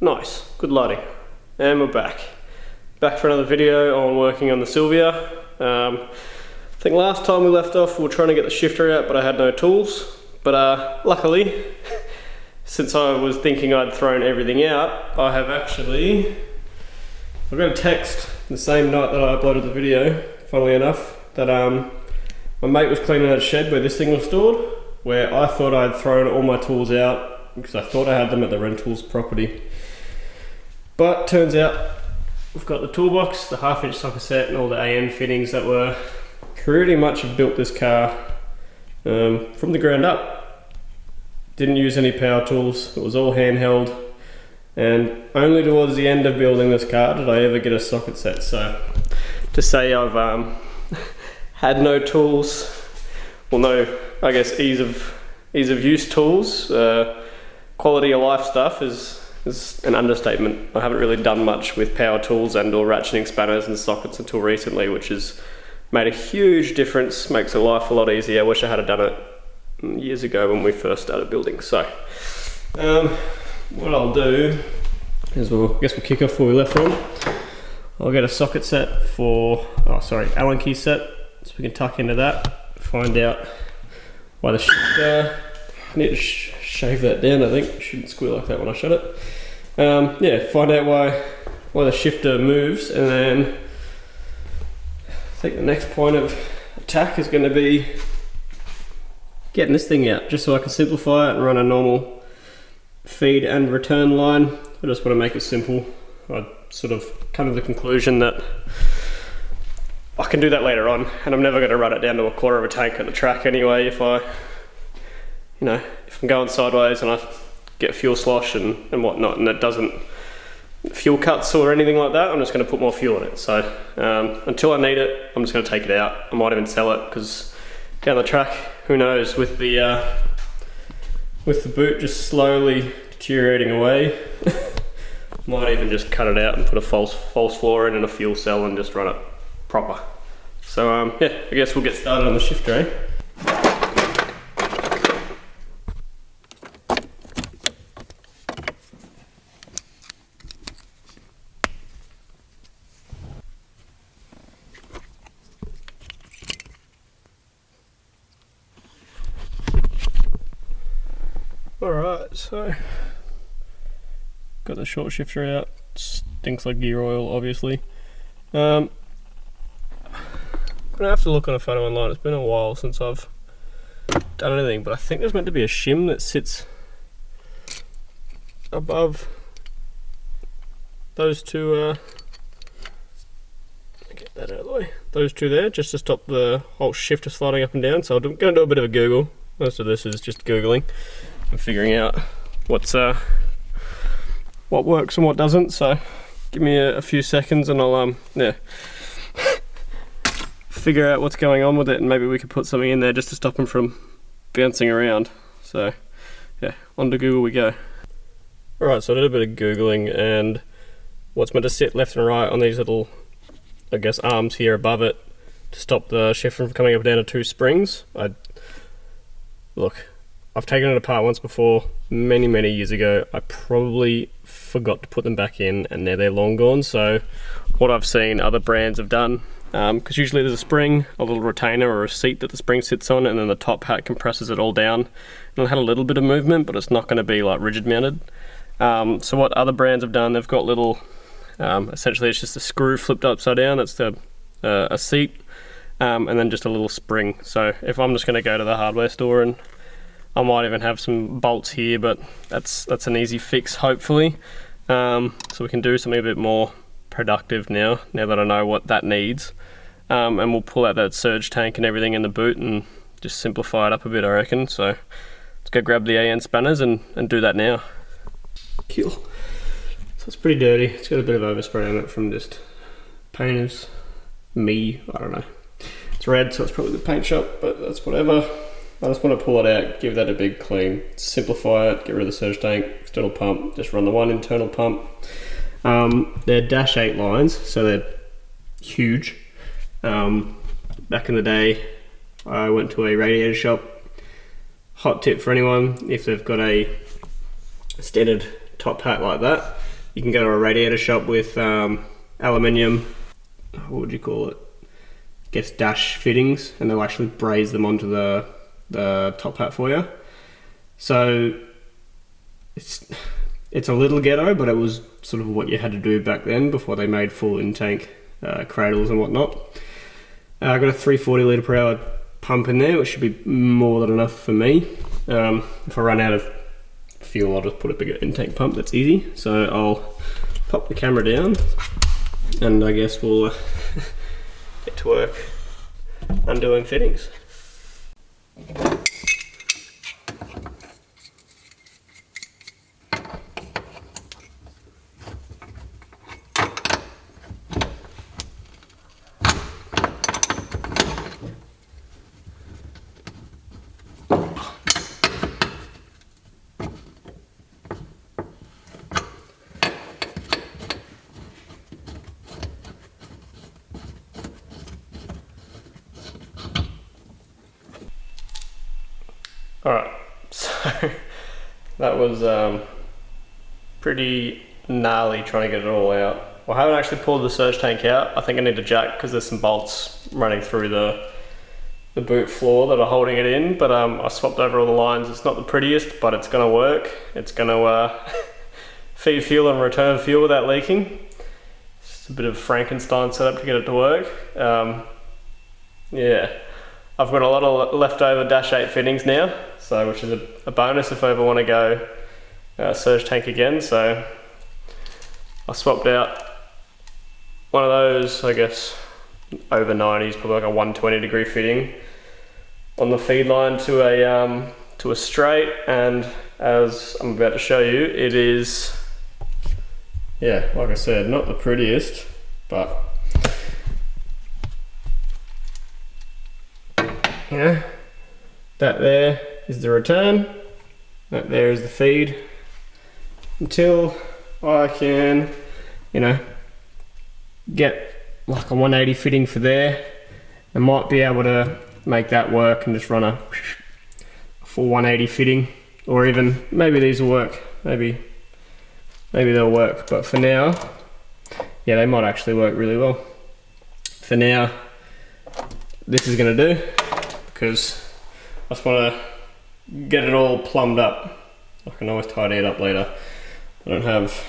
Nice, good lighting. And we're back. Back for another video on working on the Sylvia. I think last time we left off we were trying to get the shifter out, but I had no tools. But luckily, since I was thinking I'd thrown everything out, I got a text the same night that I uploaded the video, funnily enough, that my mate was cleaning out a shed where this thing was stored, where I thought I'd thrown all my tools out because I thought I had them at the rentals property. But turns out we've got the toolbox, the 1/2-inch socket set, and all the AN fittings that were pretty much have built this car from the ground up. Didn't use any power tools, it was all handheld, and only towards the end of building this car did I ever get a socket set. So to say I've had no tools, well, no, I guess ease of use tools, quality of life stuff is an understatement. I haven't really done much with power tools and or ratcheting spanners and sockets until recently, which has made a huge difference, makes the life a lot easier. I wish I had done it years ago when we first started building. So what I'll do is we'll kick off where we left from. I'll get a socket set for, Allen key set, so we can tuck into that, find out why the shifter, I need to shave that down, I think. It shouldn't squeal like that when I shut it. Yeah, find out why the shifter moves, and then I think the next point of attack is going to be getting this thing out, just so I can simplify it and run a normal feed and return line. I just want to make it simple. I sort of come to the conclusion that I can do that later on, and I'm never going to run it down to 1/4 of a tank at the track anyway. If I'm going sideways and I get fuel slosh and whatnot, and it doesn't fuel cuts or anything like that, I'm just going to put more fuel in it. So until I need it, I'm just going to take it out. I might even sell it, because down the track, who knows, with the boot just slowly deteriorating away, might even just cut it out and put a false floor in and a fuel cell and just run it proper. So yeah, I guess we'll get started on the shifter, eh? Alright, so got the short shifter out. Stinks like gear oil, obviously. I'm gonna have to look on a photo online. It's been a while since I've done anything, but I think there's meant to be a shim that sits above those two, get that out of the way, those two there, just to stop the whole shifter sliding up and down. So I'm gonna do a bit of a Google. Most of this is just Googling and figuring out what works and what doesn't. So give me a few seconds and I'll figure out what's going on with it, and maybe we could put something in there just to stop them from bouncing around. So yeah, on to Google we go. Alright, so I did a bit of Googling, and what's meant to sit left and right on these little, I guess, arms here above it to stop the shifter from coming up and down to 2 springs. Look, I've taken it apart once before, many years ago. I probably forgot to put them back in, and now they're long gone. So what I've seen other brands have done, because usually there's a spring, a little retainer or a seat that the spring sits on, and then the top hat compresses it all down. It'll have a little bit of movement, but it's not going to be like rigid mounted. So what other brands have done, they've got little, essentially it's just a screw flipped upside down. That's a seat, and then just a little spring. So if I'm just going to go to the hardware store, and I might even have some bolts here, but that's an easy fix, hopefully. So we can do something a bit more productive now that I know what that needs. And we'll pull out that surge tank and everything in the boot and just simplify it up a bit, I reckon. So let's go grab the AN spanners and do that now. Cool. So it's pretty dirty. It's got a bit of overspray on it from just painters. I don't know. It's red, so it's probably the paint shop, but that's whatever. I just want to pull it out, give that a big clean, simplify it, get rid of the surge tank, external pump, just run the one internal pump. They're -8 lines, so they're huge. Back in the day, I went to a radiator shop. Hot tip for anyone, if they've got a standard top hat like that, you can go to a radiator shop with aluminium, what would you call it? I guess dash fittings, and they'll actually braze them onto the top hat for you. So it's a little ghetto, but it was sort of what you had to do back then before they made full in-tank cradles and whatnot. I've got a 340 litre per hour pump in there, which should be more than enough for me. If I run out of fuel, I'll just put a bigger in-tank pump. That's easy. So I'll pop the camera down, and I guess we'll get to work undoing fittings. Alright, so that was pretty gnarly trying to get it all out. Well, I haven't actually pulled the surge tank out. I think I need a jack because there's some bolts running through the boot floor that are holding it in, but I swapped over all the lines. It's not the prettiest, but it's going to work. It's going to feed fuel and return fuel without leaking. It's a bit of Frankenstein setup to get it to work. Yeah. I've got a lot of leftover Dash 8 fittings now, so which is a bonus if I ever want to go surge tank again. So I swapped out one of those, I guess over 90s, probably like a 120 degree fitting on the feed line to a straight, and as I'm about to show you, it is, yeah, like I said, not the prettiest, but you know, that there is the return, that there is the feed, until I can, you know, get like a 180 fitting for there. I might be able to make that work and just run a full 180 fitting, or even maybe these will work, maybe they'll work, but for now, yeah, they might actually work really well. For now, this is gonna do, because I just want to get it all plumbed up. I can always tidy it up later. I don't have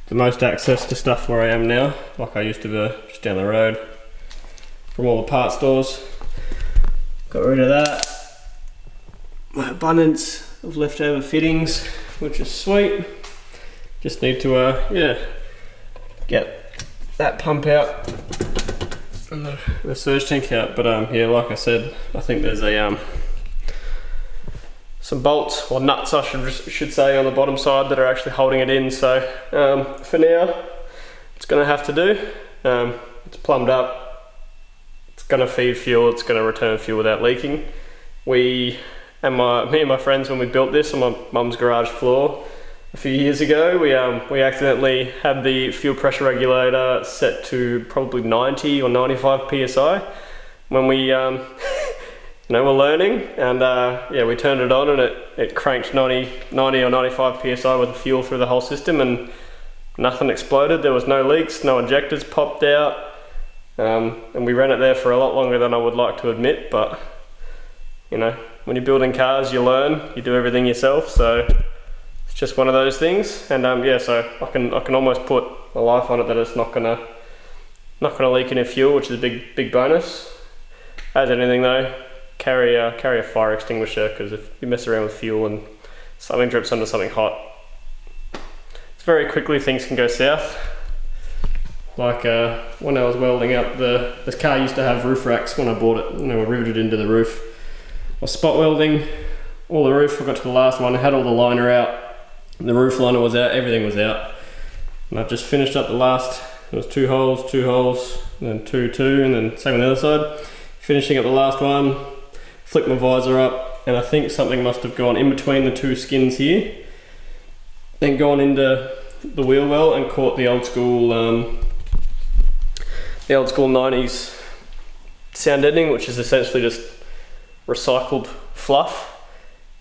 the most access to stuff where I am now, like I used to be just down the road from all the part stores. Got rid of that. My abundance of leftover fittings, which is sweet. Just need to yeah, get that pump out and the surge tank out. But yeah, like I said, I think there's a some bolts or nuts, I should say, on the bottom side that are actually holding it in. So for now, it's going to have to do. It's plumbed up. It's going to feed fuel. It's going to return fuel without leaking. Me and my friends, when we built this on my mum's garage floor a few years ago, we accidentally had the fuel pressure regulator set to probably 90 or 95 psi when we you know, we're learning, and yeah, we turned it on and it cranked 90 or 95 psi with the fuel through the whole system, and nothing exploded. There was no leaks, no injectors popped out, and we ran it there for a lot longer than I would like to admit. But you know, when you're building cars, you learn, you do everything yourself, so it's just one of those things. And yeah, so I can almost put a life on it that it's not gonna leak any fuel, which is a big bonus. As anything though, carry a fire extinguisher, because if you mess around with fuel and something drips onto something hot, it's very quickly things can go south. Like when I was welding up, this car used to have roof racks when I bought it, and they were riveted into the roof. I was spot welding all the roof. I got to the last one, I had all the liner out, the roof liner was out, everything was out, and I've just finished up the last. It was two holes, and then two, and then same on the other side. Finishing up the last one, flick my visor up, and I think something must have gone in between the two skins here, then gone into the wheel well and caught the old school 90s sound deadening, which is essentially just recycled fluff,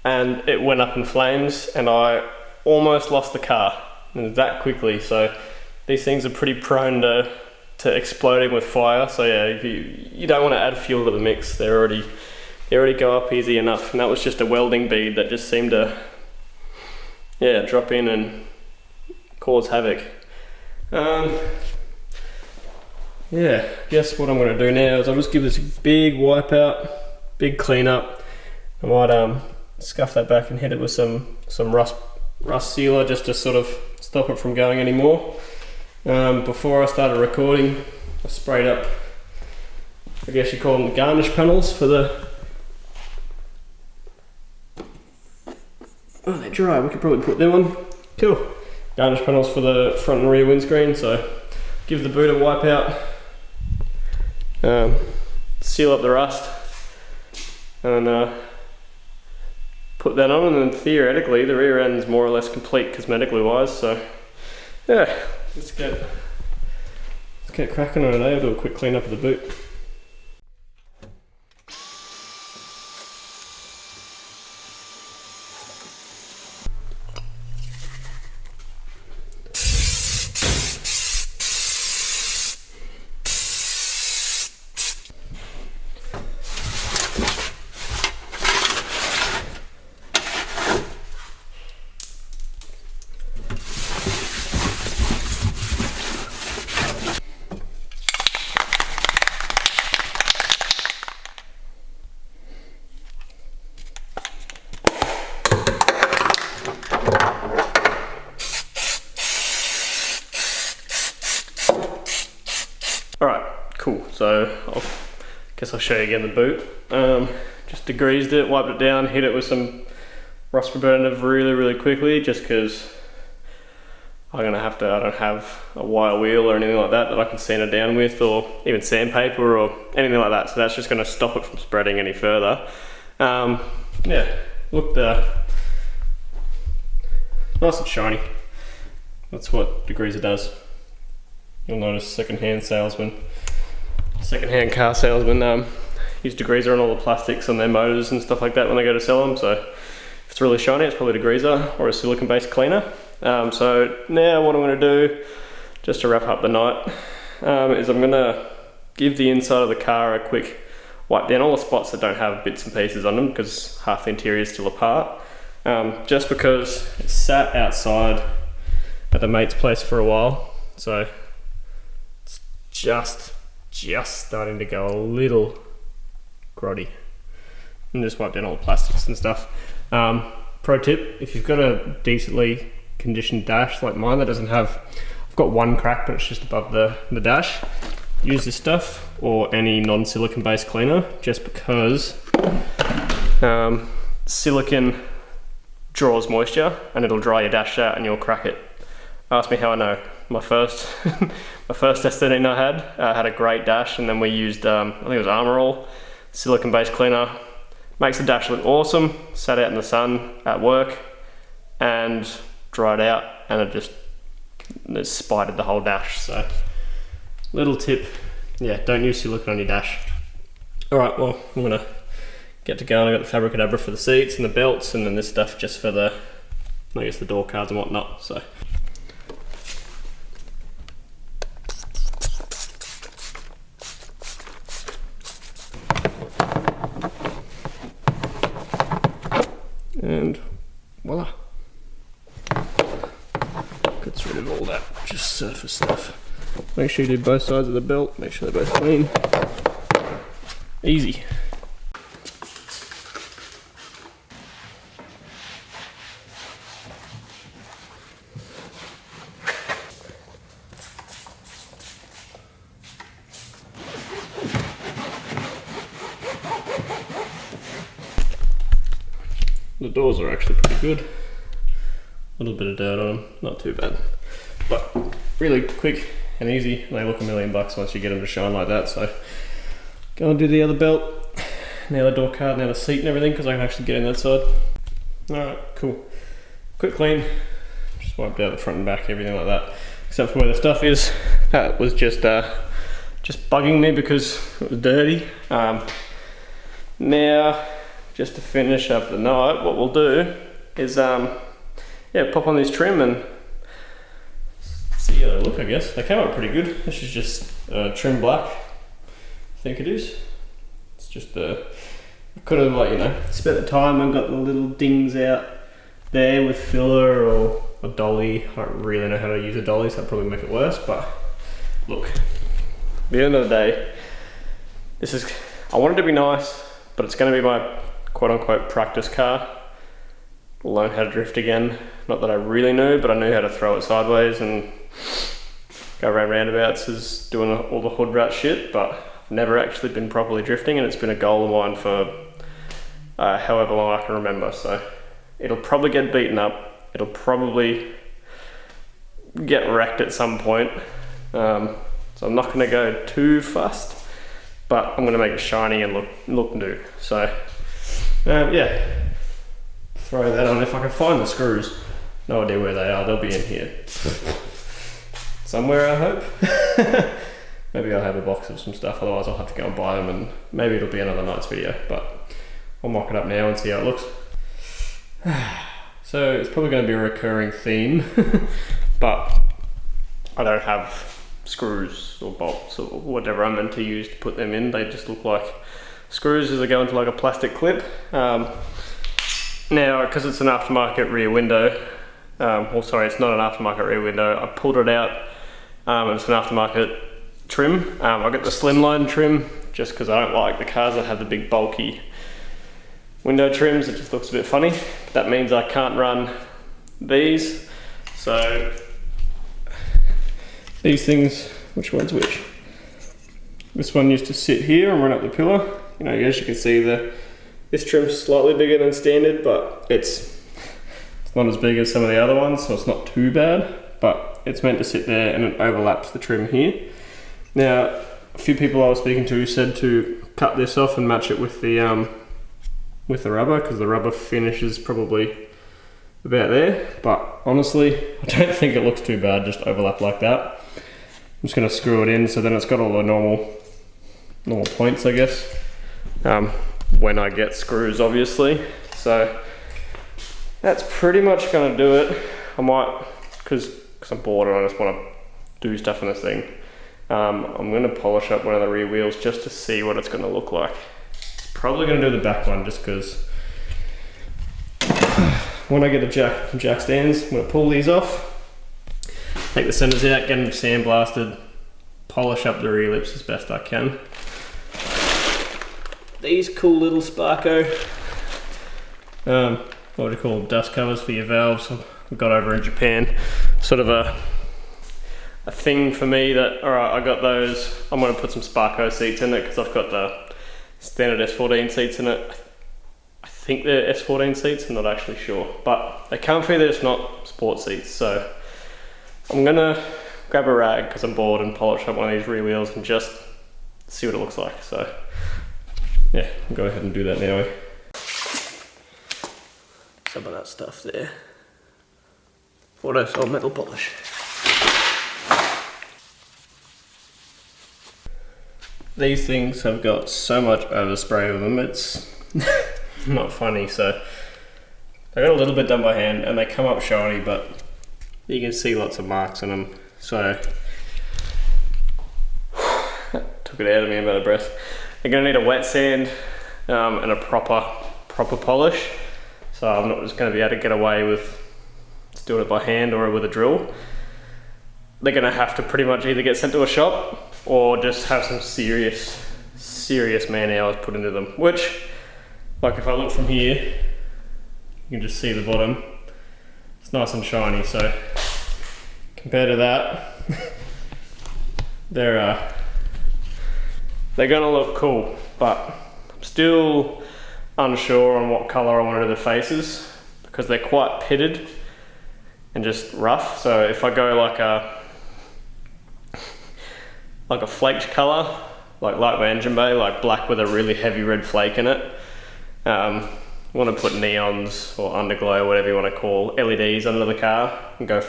and it went up in flames, and I almost lost the car. that quickly. So these things are pretty prone to exploding with fire. So yeah, if you don't want to add fuel to the mix. They already go up easy enough. And that was just a welding bead that just seemed to, yeah, drop in and cause havoc. Yeah, I guess what I'm going to do now is I'll just give this a big wipe out, big clean up. I might scuff that back and hit it with some rust sealer just to sort of stop it from going anymore. Before I started recording, I sprayed up, I guess you call them garnish panels for the... Oh, they're dry, we could probably put them on. Cool. Garnish panels for the front and rear windscreen, so give the boot a wipe out. Seal up the rust and put that on, and then theoretically the rear end's more or less complete cosmetically wise. So yeah, let's get cracking on it. I'll do a quick clean up of the boot. Alright, cool. So I guess I'll show you again the boot. Just degreased it, wiped it down, hit it with some rust preventative really quickly, just because I don't have a wire wheel or anything like that I can sand it down with, or even sandpaper or anything like that. So that's just going to stop it from spreading any further. Yeah, looked nice and shiny. That's what degreaser does. You'll notice second-hand car salesmen use degreaser on all the plastics on their motors and stuff like that when they go to sell them. So if it's really shiny, it's probably degreaser or a silicone-based cleaner. So now what I'm going to do, just to wrap up the night, is I'm going to give the inside of the car a quick wipe down, all the spots that don't have bits and pieces on them, because half the interior is still apart. Just because it sat outside at the mate's place for a while, so it's just starting to go a little grotty. And just wipe down all the plastics and stuff. Pro tip, if you've got a decently conditioned dash like mine that doesn't have, I've got one crack but it's just above the dash, use this stuff or any non-silicone based cleaner, just because silicone draws moisture and it'll dry your dash out and you'll crack it. Ask me how I know. My first S13 I had a great dash, and then we used I think it was Armor All silicone based cleaner. Makes the dash look awesome. Sat out in the sun at work and dried out, and it spidered the whole dash. So little tip, yeah, don't use silicone on your dash. Alright, well, I'm gonna get to going. I got the Fabricadabra for the seats and the belts, and then this stuff just for the, I guess, the door cards and whatnot. So and voila, gets rid of all that just surface stuff. Make sure you do both sides of the belt, make sure they're both clean. Easy. The doors are actually pretty good. A little bit of dirt on them, not too bad. But really quick and easy. They look $1 million once you get them to shine like that. So go and do the other belt, now the door card, now the seat and everything, because I can actually get in that side. Alright, cool. Quick clean. Just wiped out the front and back, everything like that. Except for where the stuff is. That was just bugging me because it was dirty. Now, just to finish up the night, what we'll do is pop on this trim and see how they look, I guess. They came out pretty good. This is just trim black, I think it is. It's just I could have, like, you know, spent the time and got the little dings out there with filler or a dolly. I don't really know how to use a dolly, so that'd probably make it worse, but look, at the end of the day, this is, I want it to be nice, but it's going to be my quote-unquote practice car. Learn how to drift again. Not that I really knew, but I knew how to throw it sideways and go around roundabouts as doing all the hood rat shit, but I've never actually been properly drifting, and it's been a goal of mine for however long I can remember. So it'll probably get beaten up. It'll probably get wrecked at some point. So I'm not going to go too fast, but I'm going to make it shiny and look new. So yeah, throw that on if I can find the screws. No idea where they are. They'll be in here somewhere, I hope. Maybe I'll have a box of some stuff, otherwise I'll have to go and buy them, and maybe it'll be another night's video, but I'll mock it up now and see how it looks. So it's probably going to be a recurring theme, but I don't have screws or bolts or whatever I'm meant to use to put them in. They just look like screws as they go into like a plastic clip. Now, because it's an aftermarket rear window, well, sorry, it's not an aftermarket rear window, I pulled it out, and it's an aftermarket trim. I got the slimline trim just because I don't like the cars that have the big bulky window trims. It just looks a bit funny. But that means I can't run these. So these things, which one's which? This one used to sit here and run up the pillar. You know, as you can see, this trim's slightly bigger than standard, but it's not as big as some of the other ones, so it's not too bad. But it's meant to sit there and it overlaps the trim here. Now, a few people I was speaking to said to cut this off and match it with the rubber, because the rubber finish is probably about there. But honestly, I don't think it looks too bad, just overlap like that. I'm just going to screw it in so then it's got all the normal points, I guess, when I get screws, obviously. So that's pretty much going to do it. I might, because I'm bored and I just want to do stuff in this thing, I'm going to polish up one of the rear wheels just to see what it's going to look like. Probably going to do the back one just because when I get the jack stands, I'm going to pull these off, take the centers out, get them sandblasted, polish up the rear lips as best I can. These cool little Sparko, what do you call them, dust covers for your valves, I got over in Japan. Sort of a thing for me that, alright, I got those, I'm going to put some Sparko seats in it because I've got the standard S14 seats in it. I think they're S14 seats, I'm not actually sure, but they're comfy, they're just not sport seats. So I'm gonna grab a rag because I'm bored and polish up one of these rear wheels and just see what it looks like. So yeah, I'll go ahead and do that now. Some of that stuff there. Auto solid metal polish. These things have got so much overspray with them, it's not funny. So I got a little bit done by hand and they come up shiny, but you can see lots of marks on them. So took it out of me, I'm out of breath. They're gonna need a wet sand and a proper polish. So I'm not just gonna be able to get away with just doing it by hand or with a drill. They're gonna have to pretty much either get sent to a shop or just have some serious man hours put into them. Which, like if I look from here, you can just see the bottom. It's nice and shiny, so compared to that, they're gonna look cool, but I'm still unsure on what color I want to do the faces because they're quite pitted and just rough. So if I go like a flaked color, like my engine bay, like black with a really heavy red flake in it. I want to put neons or underglow, whatever you want to call, LEDs under the car and go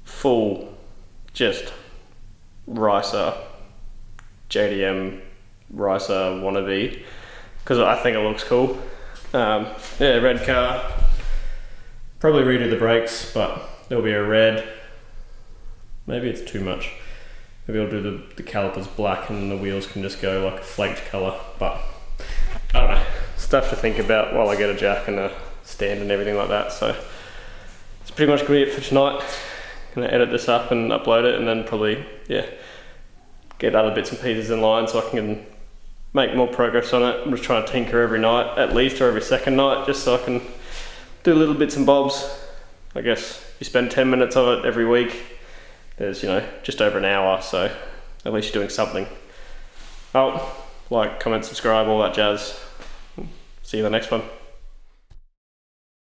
full just Ricer, JDM Ricer wannabe, because I think it looks cool. Yeah, red car. Probably redo the brakes, but there'll be a red. maybe it's too much. Maybe I'll do the calipers black and the wheels can just go like a flaked colour, but I don't know. Stuff to think about while I get a jack and a stand and everything like that. So it's pretty much gonna be it for tonight. Gonna edit this up and upload it, and then probably, yeah, get other bits and pieces in line so I can make more progress on it. I'm just trying to tinker every night at least, or every second night, just so I can do little bits and bobs. I guess if you spend 10 minutes of it every week, there's, you know, just over an hour, so at least you're doing something. Oh, like, comment, subscribe, all that jazz. See you in the next one.